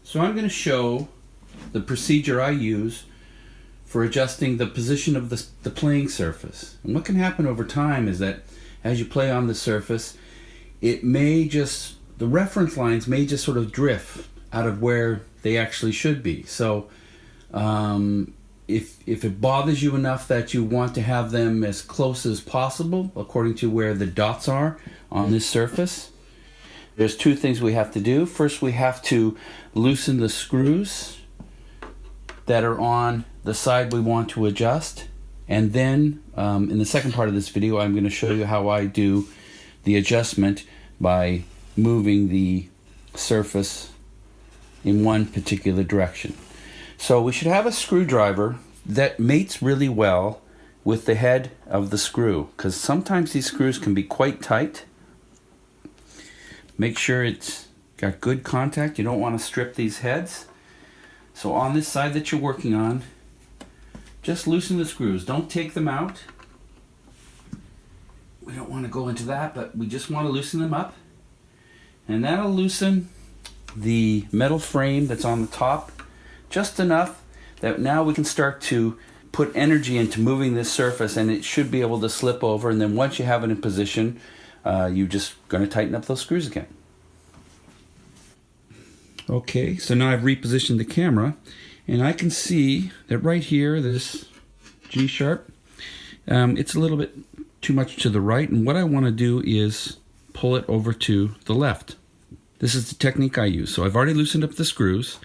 So I'm going to show the procedure I use for adjusting the position of the playing surface. And what can happen over time is that as you play on the surface, the reference lines may just sort of drift out of where they actually should be. So if it bothers you enough that you want to have them as close as possible according to where the dots are on this surface, there's two things we have to do. First, we have to loosen the screws that are on the side we want to adjust. And then in the second part of this video, I'm going to show you how I do the adjustment by moving the surface in one particular direction. So we should have a screwdriver that mates really well with the head of the screw, because sometimes these screws can be quite tight. Make sure it's got good contact. You don't want to strip these heads. So on this side that you're working on, just loosen the screws. Don't take them out. We don't want to go into that, but we just want to loosen them up. And that'll loosen the metal frame that's on the top just enough that now we can start to put energy into moving this surface, and it should be able to slip over. And then once you have it in position, you're just going to tighten up those screws again. Okay, so now I've repositioned the camera, and I can see that right here, this G sharp, it's a little bit too much to the right, and what I want to do is pull it over to the left. This is the technique I use. So I've already loosened up the screws.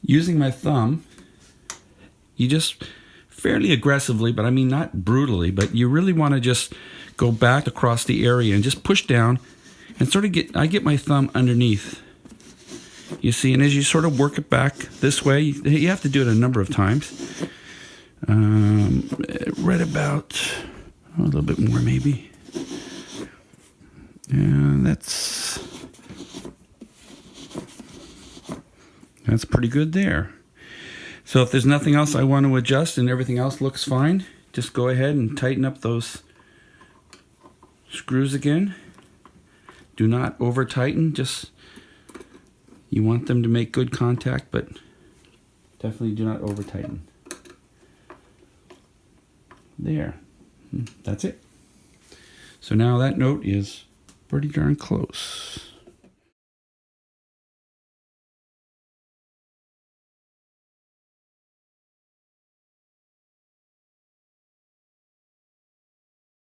Using my thumb, you just fairly aggressively, but I mean not brutally, but you really want to just go back across the area and just push down and sort of I get my thumb underneath. You see, and as you sort of work it back this way, you have to do it a number of times. Right about a little bit more maybe. And that's pretty good there. So if there's nothing else I want to adjust and everything else looks fine, just go ahead and tighten up those screws again. Do not over tighten, you want them to make good contact, but definitely do not over tighten. There, that's it. So now that note is pretty darn close.